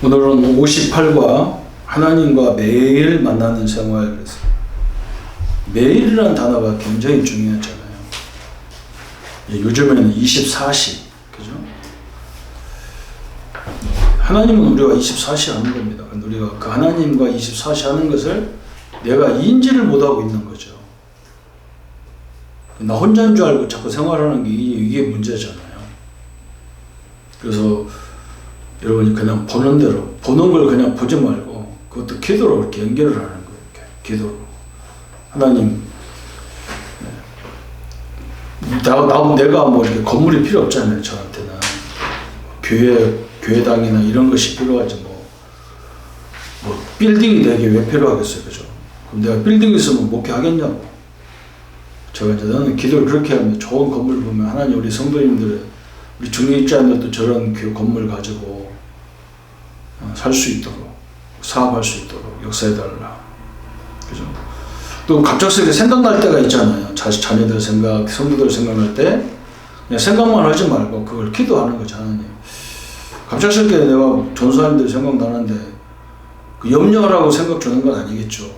오늘은 58과 하나님과 매일 만나는 생활. 그래서 매일이라는 단어가 굉장히 중요하잖아요. 요즘에는 24시, 그죠? 하나님은 우리가 24시 하는 겁니다. 근데 우리가 그 하나님과 24시 하는 것을 내가 인지를 못하고 있는 거죠. 나 혼자인 줄 알고 자꾸 생활하는 게 이게 문제잖아요. 그래서 여러분이 그냥 보는 대로, 보는 걸 그냥 보지 말고 그것도 기도로 이렇게 연결을 하는 거예요. 이렇게 기도로. 하나님, 내가 뭐 이렇게 건물이 필요 없잖아요. 저한테는 교회당이나 이런 것이 필요하지 뭐 빌딩이 내게 왜 필요하겠어요, 그죠? 그럼 내가 빌딩 있으면 목회하겠냐고. 제가 이제 나는 기도를 그렇게 하면 좋은 건물 보면 하나님 우리 성도님들, 우리 중립자들도 저런 건물 가지고 살 수 있도록, 사업할 수 있도록 역사해달라. 그죠? 또 갑작스럽게 생각날 때가 있잖아요. 자녀들 생각, 성도들 생각날 때 그냥 생각만 하지 말고 그걸 기도하는 거죠. 하나님, 갑작스럽게 내가 전사님들 생각나는데 그 염려하라고 생각 주는 건 아니겠죠.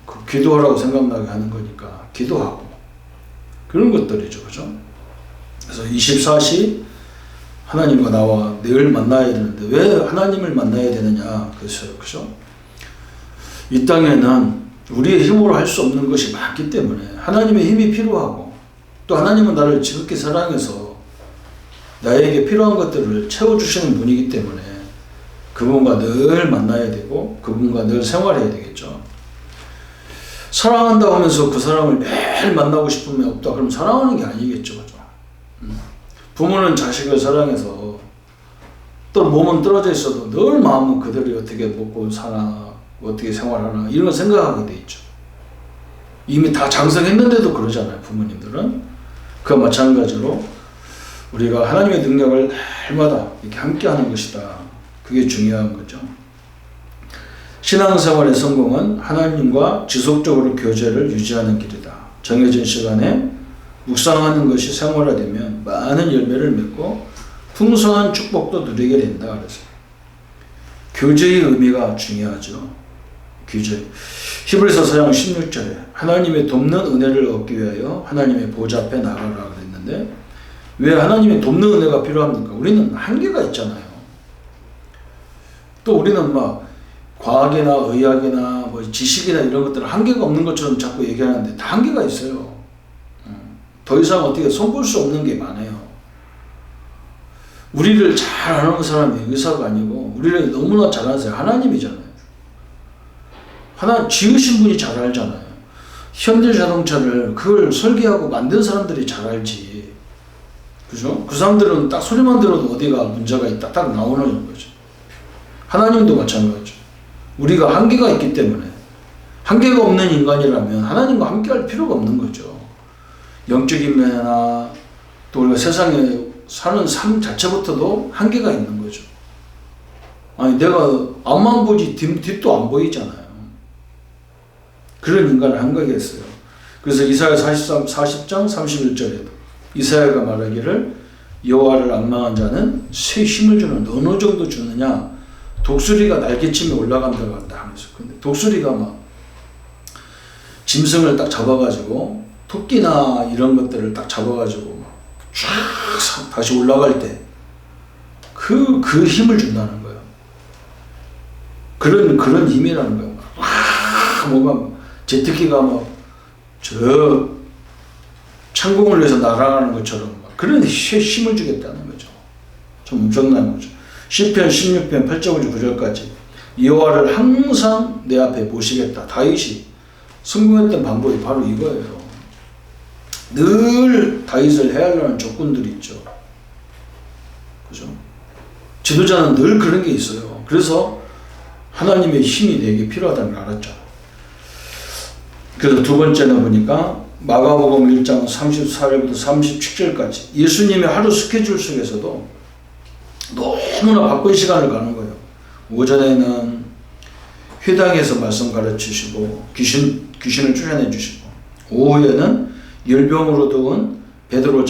그 기도하라고 생각나게 하는 거니까 기도하고 그런 것들이죠. 그죠? 그래서 24시 하나님과 나와 늘 만나야 되는데 왜 하나님을 만나야 되느냐? 그죠? 이 땅에는 우리의 힘으로 할 수 없는 것이 많기 때문에 하나님의 힘이 필요하고, 또 하나님은 나를 지극히 사랑해서 나에게 필요한 것들을 채워주시는 분이기 때문에 그분과 늘 만나야 되고 그분과 늘 생활해야 되겠죠. 사랑한다고 하면서 그 사람을 매일 만나고 싶으면 없다. 그럼 사랑하는 게 아니겠죠. 그죠? 부모는 자식을 사랑해서 또 몸은 떨어져 있어도 늘 마음은 그들이 어떻게 먹고 사나, 어떻게 생활하나 이런 걸 생각하게 돼 있죠. 이미 다 장성했는데도 그러잖아요. 부모님들은. 그와 마찬가지로 우리가 하나님의 능력을 날마다 이렇게 함께 하는 것이다. 그게 중요한 거죠. 신앙생활의 성공은 하나님과 지속적으로 교제를 유지하는 길이다. 정해진 시간에 묵상하는 것이 생활화되면 많은 열매를 맺고 풍성한 축복도 누리게 된다. 그래서 교제의 의미가 중요하죠. 교제. 히브리서 4장 16절에 하나님의 돕는 은혜를 얻기 위하여 하나님의 보좌 앞에 나가라 그랬는데, 왜 하나님의 돕는 은혜가 필요합니까? 우리는 한계가 있잖아요. 또 우리는 막 과학이나 의학이나 뭐 지식이나 이런 것들은 한계가 없는 것처럼 자꾸 얘기하는데 다 한계가 있어요. 더 이상 어떻게 손볼 수 없는 게 많아요. 우리를 잘 아는 사람이 의사가 아니고 우리를 너무나 잘 아는 사람이 하나님이잖아요. 하나 지으신 분이 잘 알잖아요. 현대자동차를 그걸 설계하고 만든 사람들이 잘 알지. 그죠? 그 사람들은 딱 소리만 들어도 어디가 문제가 있다 딱 나오는 거죠. 하나님도 마찬가지죠. 우리가 한계가 있기 때문에, 한계가 없는 인간이라면 하나님과 함께할 필요가 없는 거죠. 영적인 면이나 또 우리가 세상에 사는 삶 자체부터도 한계가 있는 거죠. 아니 내가 앞만 보지 뒷도 안 보이잖아요. 그런 인간은 한계가 있어요. 그래서 이사야 40장 31절에도 이사야가 말하기를 여호와를 앙망한 자는 새 힘을 주는, 어느 정도 주느냐, 독수리가 날개치며 올라간다고 한다 하면서. 근데 독수리가 막 짐승을 딱 잡아가지고 토끼나 이런 것들을 딱 잡아가지고 쫙 다시 올라갈 때 그 힘을 준다는 거예요. 그런 힘이라는 거예요. 뭔가 제트기가 막 저 창공을 위해서 날아가는 것처럼 막 그런 힘을 주겠다는 거죠. 좀 엄청난 거죠. 시편 16편 8절부터 9절까지 여호와를 항상 내 앞에 모시겠다. 다윗이 성공했던 방법이 바로 이거예요. 늘 다윗을 해하려는 조건들이 있죠. 그죠? 지도자는 늘 그런 게 있어요. 그래서 하나님의 힘이 내게 필요하다는 걸 알았죠. 그래서 두 번째는 보니까 마가복음 1장 34절부터 37절까지 예수님의 하루 스케줄 속에서도 너무나 바쁜 시간을 가는 거예요. 오전에는 회당에서 말씀 가르치시고 귀신을 쫓아내 주시고, 오후에는 열병으로 더운 베드로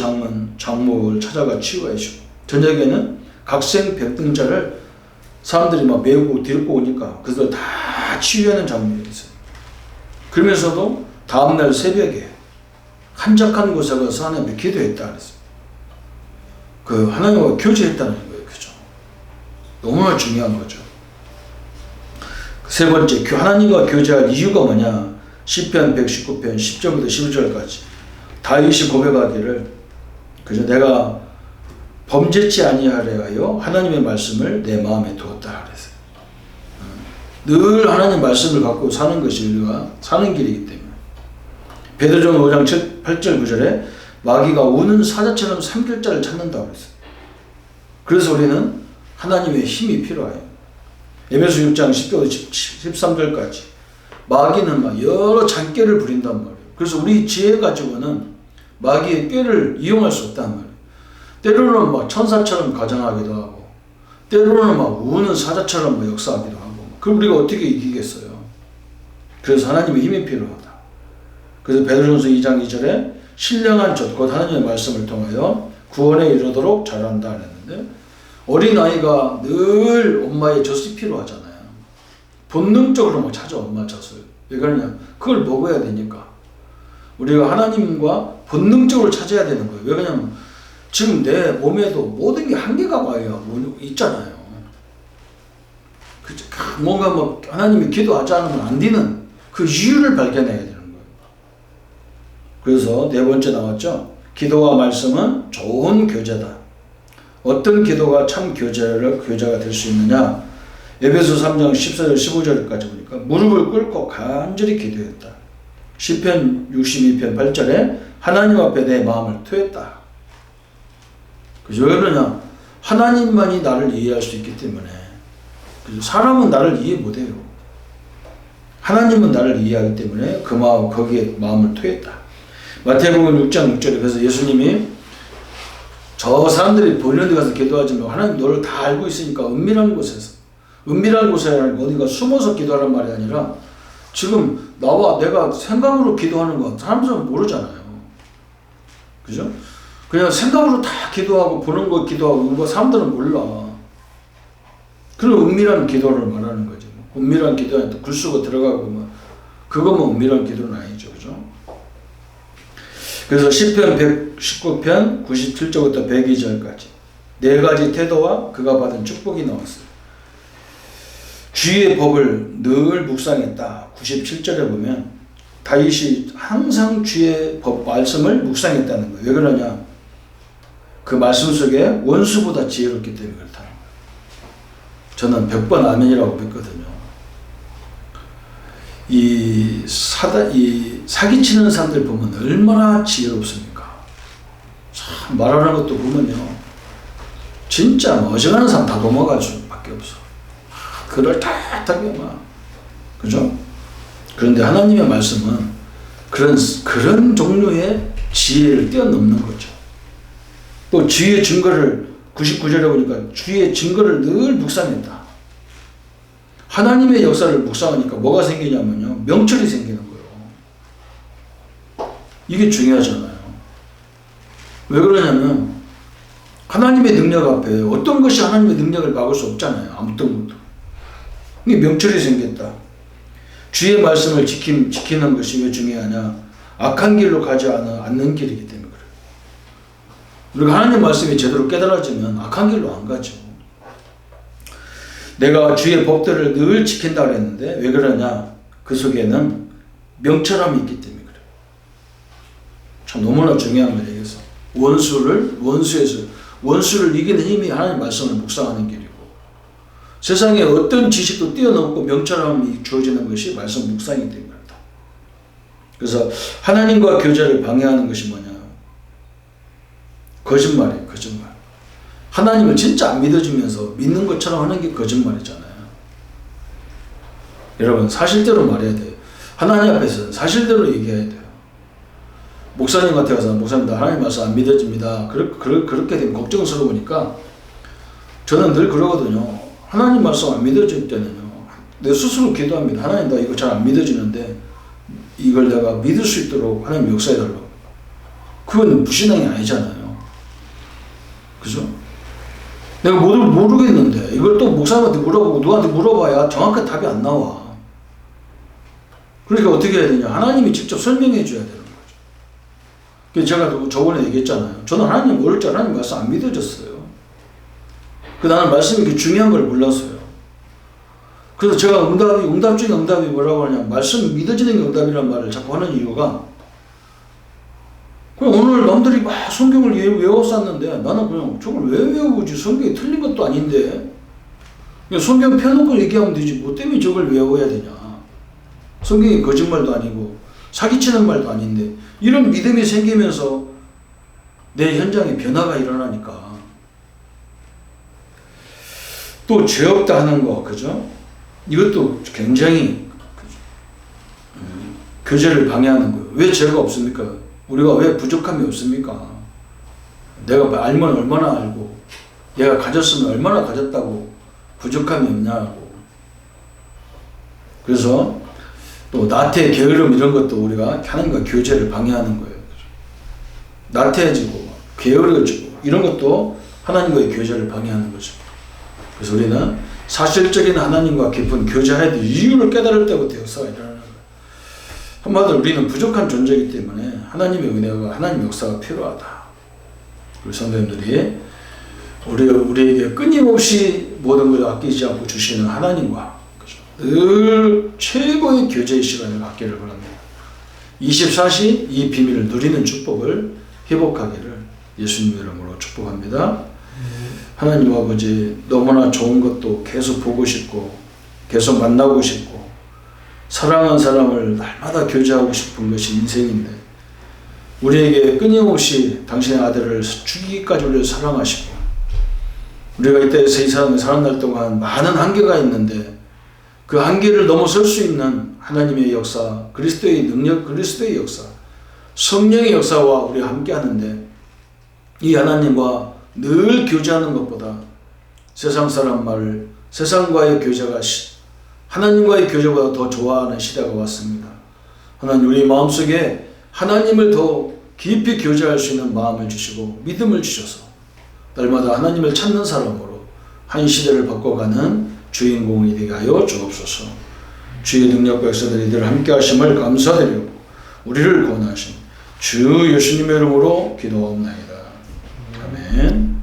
장목을 찾아가 치유하시고, 저녁에는 각생 백등자를 사람들이 막 메우고 데리고 오니까 그들 다 치유하는 장면이 있어요. 그러면서도 다음날 새벽에 한적한 곳에 가서 하나님께 기도했다 그랬어요. 그 하나님과 교제했다는 거예요. 그죠? 너무나 중요한 거죠. 세 번째, 하나님과 교제할 이유가 뭐냐? 시편 119편 10절부터 11절까지 다윗이 고백하기를, 그죠? 내가 범죄치 아니하려 하여 하나님의 말씀을 내 마음에 두었다 그랬어요. 늘 하나님 말씀을 갖고 사는 것이 우리가 사는 길이기 때문에. 베드로전 5장 8절 9절에 마귀가 우는 사자처럼 삼킬자를 찾는다고 그랬어요. 그래서 우리는 하나님의 힘이 필요해요. 에베소 6장 10절 13절까지 마귀는 막 여러 잔꾀를 부린단 말이에요. 그래서 우리 지혜 가지고는 마귀의 꾀를 이용할 수 없단 말이에요. 때로는 막 천사처럼 가장하기도 하고, 때로는 막 우는 사자처럼 막 역사하기도 하고, 그럼 우리가 어떻게 이기겠어요? 그래서 하나님의 힘이 필요하다. 그래서 베드로전서 2장 2절에 신령한 젖, 곧 하나님의 말씀을 통하여 구원에 이르도록 자란다 했는데, 어린아이가 늘 엄마의 젖이 필요하잖아요. 본능적으로 막 찾아, 엄마 젖을. 왜 그러냐? 그걸 먹어야 되니까. 우리가 하나님과 본능적으로 찾아야 되는 거예요. 왜 그러냐면 지금 내 몸에도 모든 게 한계가 와요. 있잖아요. 뭔가 뭐 하나님이 기도하지 않으면 안 되는 그 이유를 발견해야 되는 거예요. 그래서 네 번째 나왔죠. 기도와 말씀은 좋은 교제다. 어떤 기도가 참 교제가 될 수 있느냐? 에베소 3장 14절 15절까지 보니까 무릎을 꿇고 간절히 기도했다. 시편 62편 8절에 하나님 앞에 내 마음을 토했다. 그죠? 왜 그러냐? 하나님만이 나를 이해할 수 있기 때문에. 그죠? 사람은 나를 이해 못해요. 하나님은 나를 이해하기 때문에 그 마음, 거기에 마음을 토했다. 마태복음 6장 6절에 그래서 예수님이 저 사람들이 보이는 데 가서 기도하지 말고 하나님 너를 다 알고 있으니까 은밀한 곳에서, 은밀한 곳에 어디가 숨어서 기도하란 말이 아니라 지금 나와 내가 생각으로 기도하는 건 사람들은 모르잖아요. 그죠? 그냥 생각으로 다 기도하고 보는 거 기도하고 이거 사람들은 몰라. 그럼 은밀한 기도를 말하는 거죠. 은밀한 기도는 또 굴쓰고 들어가고 뭐 그거면 은밀한 기도는 아니죠. 그죠? 그래서 시편 119편 97절부터 102절까지 네 가지 태도와 그가 받은 축복이 나왔어요. 주의 법을 늘 묵상했다. 97절에 보면 다윗이 항상 주의 법 말씀을 묵상했다는 거예요. 왜 그러냐? 그 말씀 속에 원수보다 지혜롭기 때문에 그렇다는 거예요. 저는 100번 아멘이라고 믿거든요. 이 사기치는 사람들 보면 얼마나 지혜롭습니까? 참 말하는 것도 보면요. 진짜 어지간한 사람 다 넘어갈 수밖에 없어. 그럴듯하게 막. 그죠? 그런데 하나님의 말씀은 그런 종류의 지혜를 뛰어넘는 거죠. 또 주의 증거를 99절에 보니까 주의 증거를 늘 묵상했다. 하나님의 역사를 묵상하니까 뭐가 생기냐면요. 명철이 생기는 거예요. 이게 중요하잖아요. 왜 그러냐면 하나님의 능력 앞에 어떤 것이 하나님의 능력을 막을 수 없잖아요. 아무튼 것도. 이게 명철이 생겼다. 주의 말씀을 지키는 것이 왜 중요하냐? 악한 길로 가지 않는 길이기 때문에 그래요. 우리가 하나님 말씀이 제대로 깨달아지면 악한 길로 안 가죠. 내가 주의 법들을 늘 지킨다 그랬는데 왜 그러냐? 그 속에는 명철함이 있기 때문에 그래요. 참 너무나 중요한 거예요. 그래서 원수를 이기는 힘이 하나님 말씀을 묵상하는 길이고 세상에 어떤 지식도 뛰어넘고 명철함이 주어지는 것이 말씀 묵상이기 때문이다. 그래서 하나님과 교제를 방해하는 것이 뭐냐? 거짓말이에요. 거짓말. 하나님을 진짜 안 믿어주면서 믿는 것처럼 하는 게 거짓말이잖아요. 여러분 사실대로 말해야 돼요. 하나님 앞에서는 사실대로 얘기해야 돼요. 목사님한테 가서 목사님 나 하나님 말씀 안 믿어집니다. 그렇게 되면 걱정스러우니까 저는 늘 그러거든요. 하나님 말씀 안 믿어질 때는요. 내 스스로 기도합니다. 하나님 나 이거 잘 안 믿어지는데 이걸 내가 믿을 수 있도록 하나님 역사해달라고. 그건 무신앙이 아니잖아요. 그죠? 내가 모르겠는데 이걸 또 목사님한테 물어보고 누구한테 물어봐야 정확한 답이 안 나와. 그러니까 어떻게 해야 되냐? 하나님이 직접 설명해 줘야 되는 거죠. 그래서 제가 저번에 얘기했잖아요. 저는 하나님 어릴 때 하나님 말씀 안 믿어졌어요. 나는 말씀이 이렇게 중요한 걸 몰랐어요. 그래서 제가 응답 중에 응답이 뭐라고 하냐? 말씀 믿어지는 게 응답이라는 말을 자꾸 하는 이유가, 그냥 오늘 남들이 막 성경을 외웠었는데 나는 그냥 저걸 왜 외우지? 성경이 틀린 것도 아닌데. 그냥 성경 펴놓고 얘기하면 되지. 뭐 때문에 저걸 외워야 되냐? 성경이 거짓말도 아니고 사기치는 말도 아닌데. 이런 믿음이 생기면서 내 현장에 변화가 일어나니까. 또 죄 없다 하는 거, 그죠? 이것도 굉장히 교제를 방해하는 거예요. 왜 죄가 없습니까? 우리가 왜 부족함이 없습니까? 내가 알면 얼마나 알고, 내가 가졌으면 얼마나 가졌다고 부족함이 없냐고. 그래서 또 나태, 게으름 이런 것도 우리가 하나님과 교제를 방해하는 거예요. 나태해지고 게으러지고 이런 것도 하나님과의 교제를 방해하는 거죠. 그래서 우리는 사실적인 하나님과 깊은 교제해야 될 이유를 깨달을 때부터 역사가 일어나는 거예요. 한마디로 우리는 부족한 존재이기 때문에 하나님의 은혜와 하나님의 역사가 필요하다. 우리 성도님들이 우리에게 끊임없이 모든 걸 아끼지 않고 주시는 하나님과 늘 최고의 교제의 시간을 갖기를 바랍니다. 24시 이 비밀을 누리는 축복을 회복하기를 예수님 이름으로 축복합니다. 하나님 아버지, 너무나 좋은 것도 계속 보고 싶고 계속 만나고 싶고 사랑하는 사람을 날마다 교제하고 싶은 것이 인생인데, 우리에게 끊임없이 당신의 아들을 죽이기까지 우리를 사랑하시고, 우리가 이때에서 이 세상에 사는 날 동안 많은 한계가 있는데 그 한계를 넘어설 수 있는 하나님의 역사, 그리스도의 능력, 그리스도의 역사, 성령의 역사와 우리가 함께 하는데, 이 하나님과 늘 교제하는 것보다 세상 사람 말을, 세상과의 교제가 하나님과의 교제보다 더 좋아하는 시대가 왔습니다. 하나님, 우리 마음속에 하나님을 더 깊이 교제할 수 있는 마음을 주시고 믿음을 주셔서 날마다 하나님을 찾는 사람으로 한 시대를 바꿔가는 주인공이 되게 하여 주옵소서. 주의 능력과 역사들이 늘 함께 하심을 감사드리고 우리를 권하신 주 예수님의 이름으로 기도하옵나이다. 아멘.